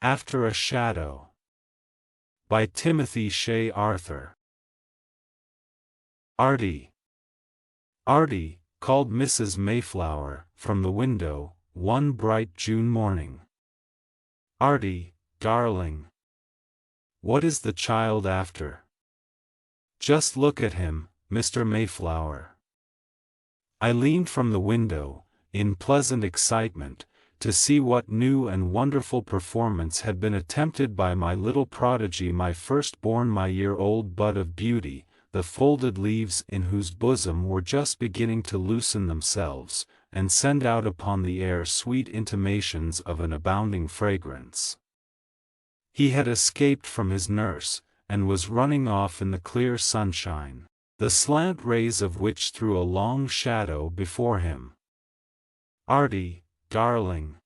After a Shadow, by Timothy Shay Arthur. Arty. Arty called Mrs. Mayflower from the window one bright June morning. "Arty, darling, what is the child after? Just look at him, Mr. Mayflower." I leaned from the window, in pleasant excitement, to see what new and wonderful performance had been attempted by my little prodigy, my firstborn, my year-old bud of beauty, the folded leaves in whose bosom were just beginning to loosen themselves, and send out upon the air sweet intimations of an abounding fragrance. He had escaped from his nurse, and was running off in the clear sunshine, the slant rays of which threw a long shadow before him. "Arty, darling."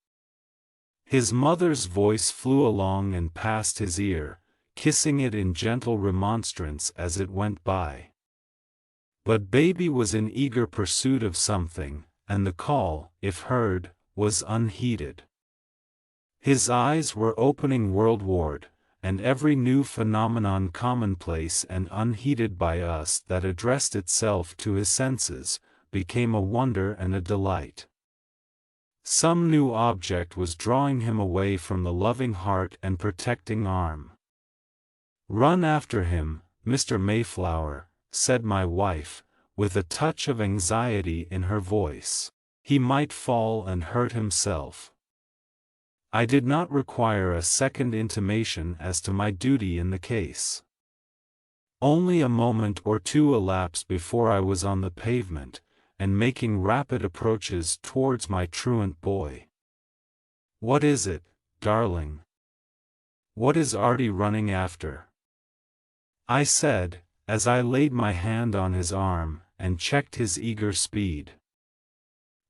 His mother's voice flew along and past his ear, kissing it in gentle remonstrance as it went by. But baby was in eager pursuit of something, and the call, if heard, was unheeded. His eyes were opening worldward, and every new phenomenon commonplace and unheeded by us that addressed itself to his senses, became a wonder and a delight. Some new object was drawing him away from the loving heart and protecting arm. "Run after him, Mr. Mayflower," said my wife, with a touch of anxiety in her voice. "He might fall and hurt himself." I did not require a second intimation as to my duty in the case. Only a moment or two elapsed before I was on the pavement, and making rapid approaches towards my truant boy. "What is it, darling? What is Arty running after?" I said, as I laid my hand on his arm, and checked his eager speed.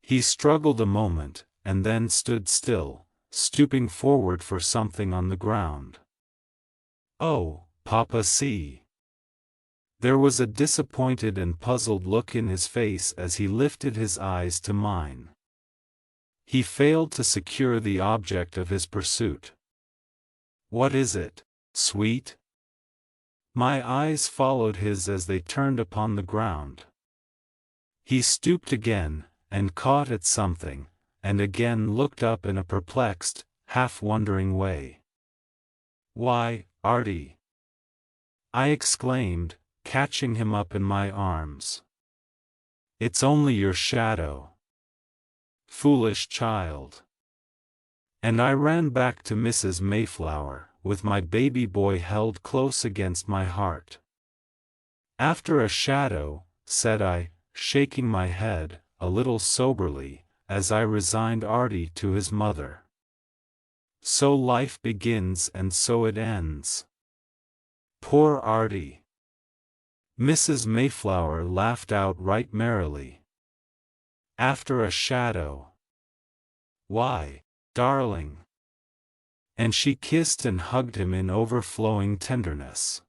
He struggled a moment, and then stood still, stooping forward for something on the ground. "Oh, Papa, see!" There was a disappointed and puzzled look in his face as he lifted his eyes to mine. He failed to secure the object of his pursuit. "What is it, sweet?" My eyes followed his as they turned upon the ground. He stooped again, and caught at something, and again looked up in a perplexed, half-wondering way. "Why, Arty!" I exclaimed, catching him up in my arms. "It's only your shadow. Foolish child." And I ran back to Mrs. Mayflower, with my baby boy held close against my heart. "After a shadow," said I, shaking my head, a little soberly, as I resigned Arty to his mother. "So life begins and so it ends." Poor Arty! Mrs. Mayflower laughed outright merrily. "After a shadow! Why, darling!" And she kissed and hugged him in overflowing tenderness.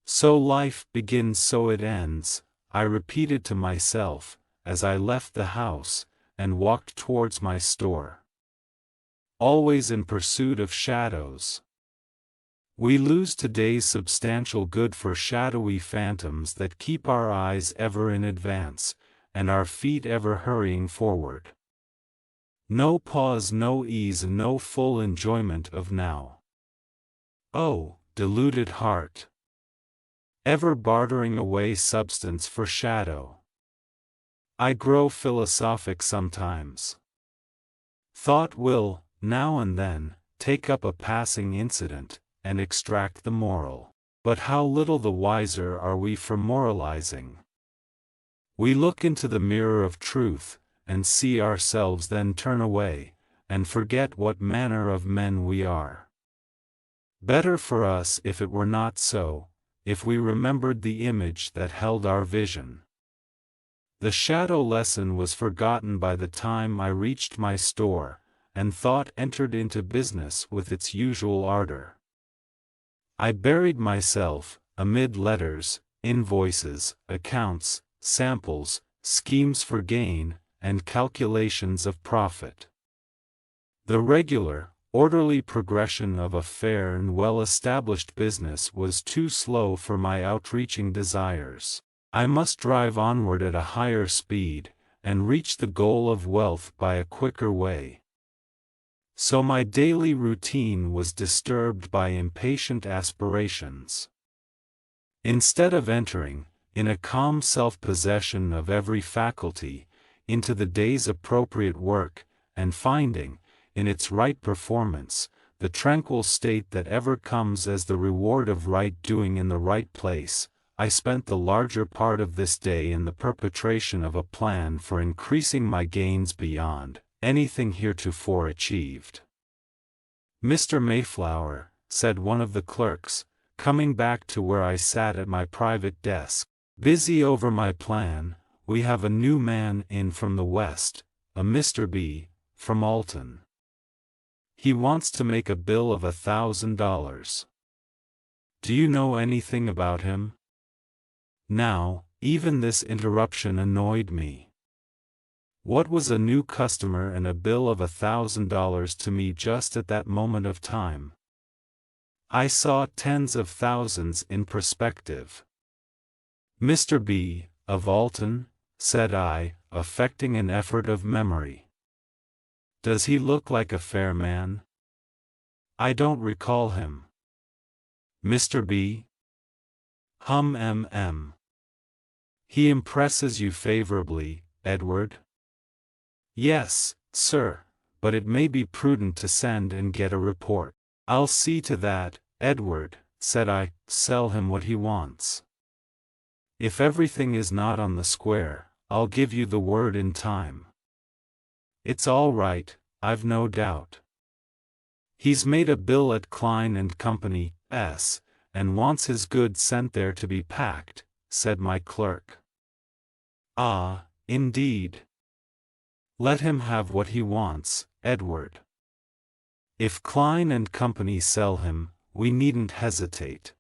"So life begins so it ends," I repeated to myself, as I left the house, and walked towards my store. Always in pursuit of shadows. We lose today's substantial good for shadowy phantoms that keep our eyes ever in advance, and our feet ever hurrying forward. No pause, no ease, no full enjoyment of now. Oh, deluded heart! Ever bartering away substance for shadow. I grow philosophic sometimes. Thought will, now and then, take up a passing incident, and extract the moral. But how little the wiser are we for moralizing. We look into the mirror of truth, and see ourselves, then turn away, and forget what manner of men we are. Better for us if it were not so, if we remembered the image that held our vision. The shadow lesson was forgotten by the time I reached my store, and thought entered into business with its usual ardor. I buried myself, amid letters, invoices, accounts, samples, schemes for gain, and calculations of profit. The regular, orderly progression of a fair and well-established business was too slow for my outreaching desires. I must drive onward at a higher speed, and reach the goal of wealth by a quicker way. So my daily routine was disturbed by impatient aspirations. Instead of entering, in a calm self-possession of every faculty, into the day's appropriate work, and finding, in its right performance, the tranquil state that ever comes as the reward of right doing in the right place, I spent the larger part of this day in the perpetration of a plan for increasing my gains beyond anything heretofore achieved. "Mr. Mayflower," said one of the clerks, coming back to where I sat at my private desk, busy over my plan, "we have a new man in from the West, a Mr. B, from Alton. He wants to make a bill of $1,000. Do you know anything about him?" Now, even this interruption annoyed me. What was a new customer and a bill of $1,000 to me just at that moment of time? I saw tens of thousands in perspective. "Mr. B, of Alton," said I, affecting an effort of memory. "Does he look like a fair man?" "I don't recall him." "Mr. B? Hum. He impresses you favorably, Edward?" "Yes, sir, but it may be prudent to send and get a report." "I'll see to that, Edward," said I. "Sell him what he wants. If everything is not on the square, I'll give you the word in time." "It's all right, I've no doubt. He's made a bill at Klein and Company's, and wants his goods sent there to be packed," said my clerk. "Ah, indeed. Let him have what he wants, Edward. If Klein and Company sell him, we needn't hesitate."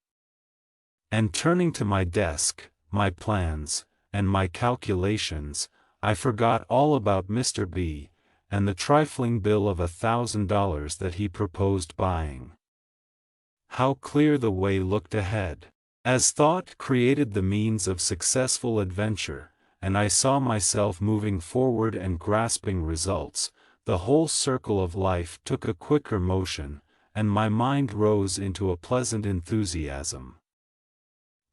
And turning to my desk, my plans, and my calculations, I forgot all about Mr. B, and the trifling bill of $1,000 that he proposed buying. How clear the way looked ahead! As thought created the means of successful adventure, and I saw myself moving forward and grasping results, the whole circle of life took a quicker motion, and my mind rose into a pleasant enthusiasm.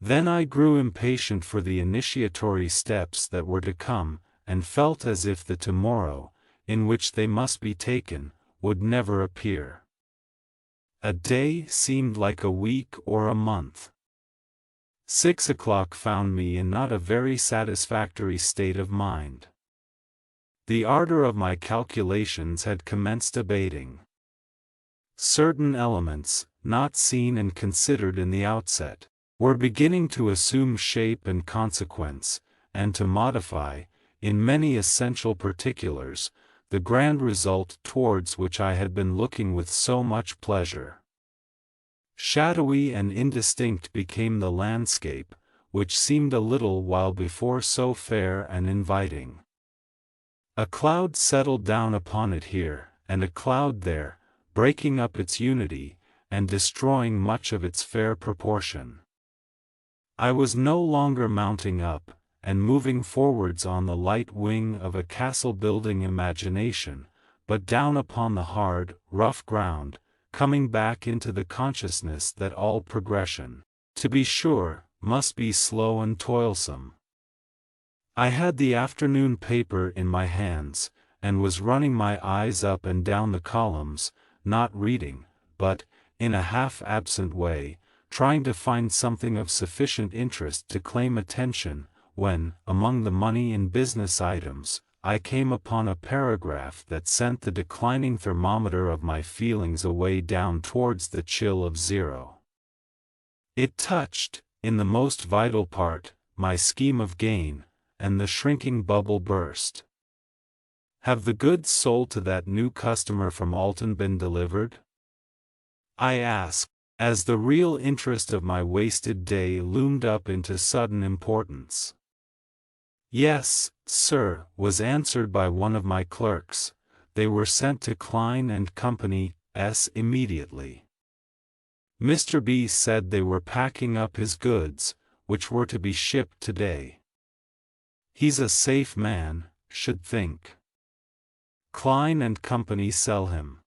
Then I grew impatient for the initiatory steps that were to come, and felt as if the tomorrow, in which they must be taken, would never appear. A day seemed like a week or a month. 6 o'clock found me in not a very satisfactory state of mind. The ardor of my calculations had commenced abating. Certain elements, not seen and considered in the outset, were beginning to assume shape and consequence, and to modify, in many essential particulars, the grand result towards which I had been looking with so much pleasure. Shadowy and indistinct became the landscape, which seemed a little while before so fair and inviting. A cloud settled down upon it here, and a cloud there, breaking up its unity, and destroying much of its fair proportion. I was no longer mounting up, and moving forwards on the light wing of a castle-building imagination, but down upon the hard, rough ground, coming back into the consciousness that all progression, to be sure, must be slow and toilsome. I had the afternoon paper in my hands, and was running my eyes up and down the columns, not reading, but, in a half-absent way, trying to find something of sufficient interest to claim attention, when, among the money and business items, I came upon a paragraph that sent the declining thermometer of my feelings away down towards the chill of 0. It touched, in the most vital part, my scheme of gain, and the shrinking bubble burst. "Have the goods sold to that new customer from Alton been delivered?" I asked, as the real interest of my wasted day loomed up into sudden importance. "Yes, sir," was answered by one of my clerks. "They were sent to Klein and Company, immediately. Mr. B said they were packing up his goods, which were to be shipped today. He's a safe man, should think. Klein and Company sell him.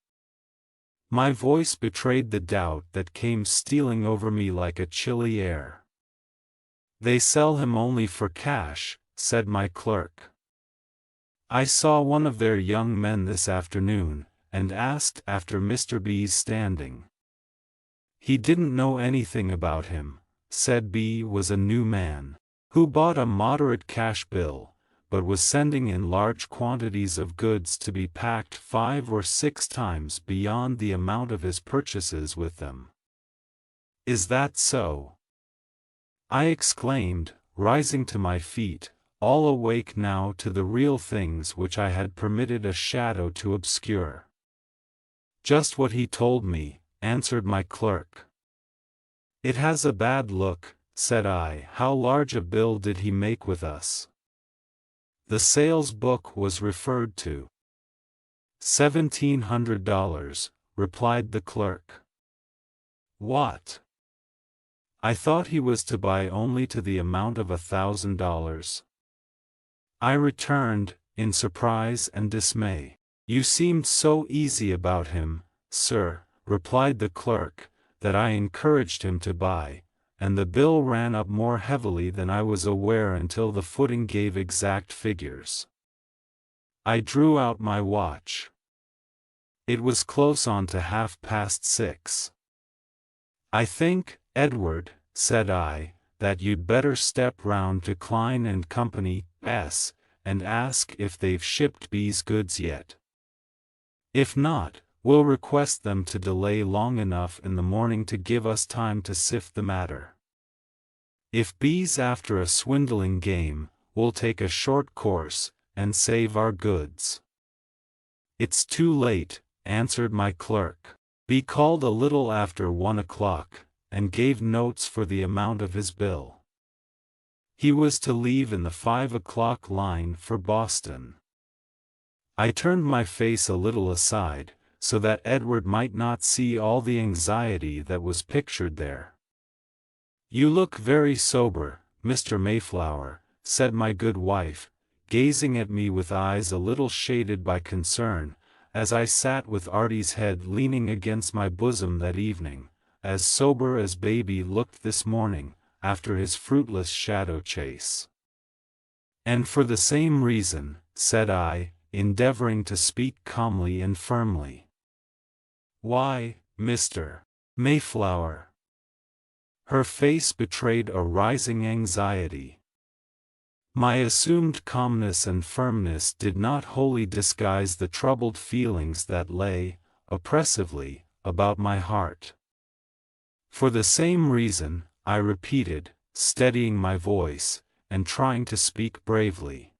My voice betrayed the doubt that came stealing over me like a chilly air. They sell him only for cash, said my clerk. I saw one of their young men this afternoon, and asked after Mr. B's standing. He didn't know anything about him, said B was a new man, who bought a moderate cash bill, but was sending in large quantities of goods to be packed 5 or 6 times beyond the amount of his purchases with them. Is that so? I exclaimed, rising to my feet, all awake now to the real things which I had permitted a shadow to obscure. Just what he told me, answered my clerk. It has a bad look, said I. How large a bill did he make with us? The sales book was referred to. $1,700, replied the clerk. What? I thought he was to buy only to the amount of $1,000. I returned, in surprise and dismay. You seemed so easy about him, sir, replied the clerk, that I encouraged him to buy, and the bill ran up more heavily than I was aware until the footing gave exact figures. I drew out my watch. It was close on to 6:30. I think, Edward, said I, that you'd better step round to Klein and Company, S, and ask if they've shipped B's goods yet. If not, we'll request them to delay long enough in the morning to give us time to sift the matter. If B's after a swindling game, we'll take a short course, and save our goods. It's too late, answered my clerk. B called a little after 1 o'clock, and gave notes for the amount of his bill. He was to leave in the 5 o'clock line for Boston. I turned my face a little aside, so that Edward might not see all the anxiety that was pictured there. You look very sober, Mr. Mayflower, said my good wife, gazing at me with eyes a little shaded by concern, as I sat with Arty's head leaning against my bosom that evening, as sober as baby looked this morning, after his fruitless shadow chase. And for the same reason, said I, endeavoring to speak calmly and firmly. Why, Mr. Mayflower? Her face betrayed a rising anxiety. My assumed calmness and firmness did not wholly disguise the troubled feelings that lay, oppressively, about my heart. For the same reason, I repeated, steadying my voice, and trying to speak bravely.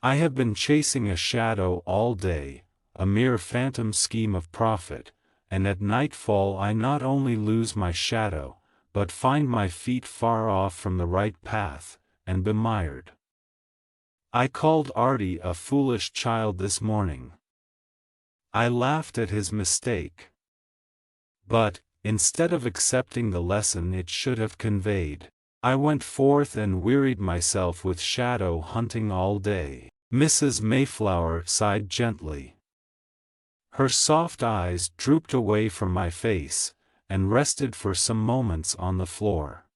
I have been chasing a shadow all day, a mere phantom scheme of profit, and at nightfall I not only lose my shadow, but find my feet far off from the right path, and bemired. I called Arty a foolish child this morning. I laughed at his mistake. But, instead of accepting the lesson it should have conveyed, I went forth and wearied myself with shadow hunting all day. Mrs. Mayflower sighed gently. Her soft eyes drooped away from my face, and rested for some moments on the floor.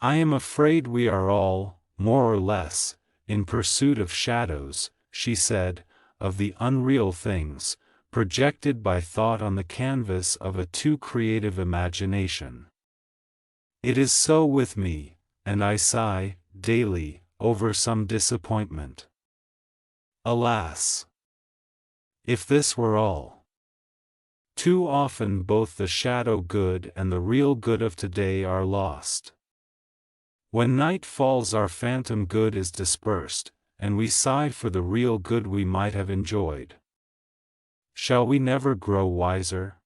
I am afraid we are all, more or less, in pursuit of shadows, she said, of the unreal things, projected by thought on the canvas of a too creative imagination. It is so with me, and I sigh, daily, over some disappointment. Alas! If this were all! Too often both the shadow good and the real good of today are lost. When night falls our phantom good is dispersed, and we sigh for the real good we might have enjoyed. Shall we never grow wiser?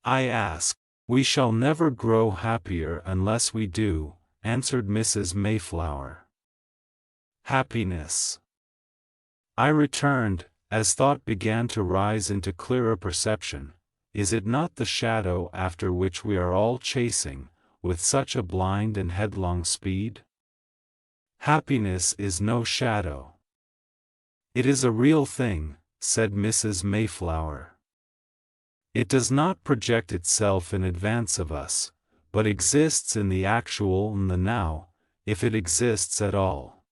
I ask. We shall never grow happier unless we do, answered Mrs. Mayflower. Happiness. I returned, as thought began to rise into clearer perception, is it not the shadow after which we are all chasing, with such a blind and headlong speed? Happiness is no shadow. It is a real thing, said Mrs. Mayflower. It does not project itself in advance of us, but exists in the actual and the now, if it exists at all.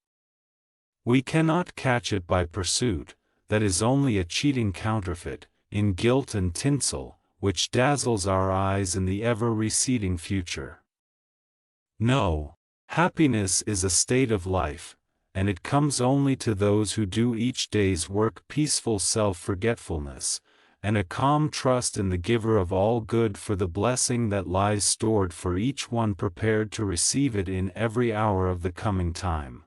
We cannot catch it by pursuit, that is only a cheating counterfeit, in gilt and tinsel, which dazzles our eyes in the ever-receding future. No, happiness is a state of life, and it comes only to those who do each day's work peaceful self-forgetfulness, and a calm trust in the giver of all good for the blessing that lies stored for each one prepared to receive it in every hour of the coming time.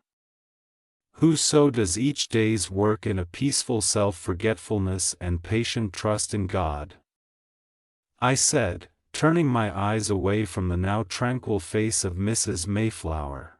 Whoso does each day's work in a peaceful self-forgetfulness and patient trust in God, I said, turning my eyes away from the now tranquil face of Mrs. Mayflower.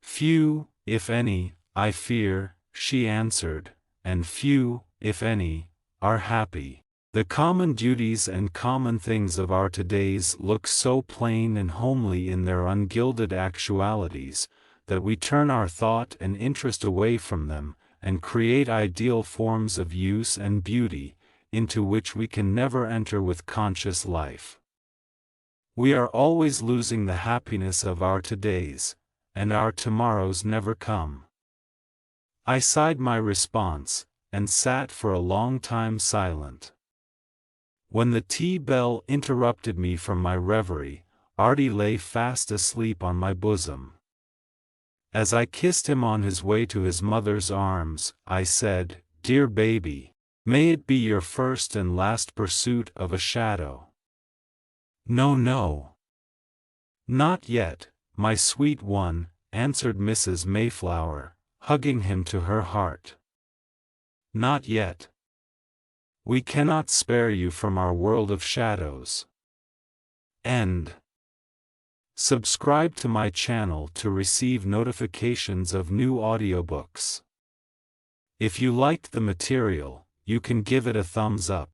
Few, if any, I fear, she answered, and few, if any, are happy. The common duties and common things of our todays look so plain and homely in their ungilded actualities, that we turn our thought and interest away from them, and create ideal forms of use and beauty, into which we can never enter with conscious life. We are always losing the happiness of our todays, and our tomorrows never come. I sighed my response, and sat for a long time silent. When the tea bell interrupted me from my reverie, Arty lay fast asleep on my bosom. As I kissed him on his way to his mother's arms, I said, "Dear baby, may it be your first and last pursuit of a shadow." "No, no. Not yet, my sweet one," answered Mrs. Mayflower, hugging him to her heart. "Not yet. We cannot spare you from our world of shadows." End. Subscribe to my channel to receive notifications of new audiobooks. If you liked the material, you can give it a thumbs up.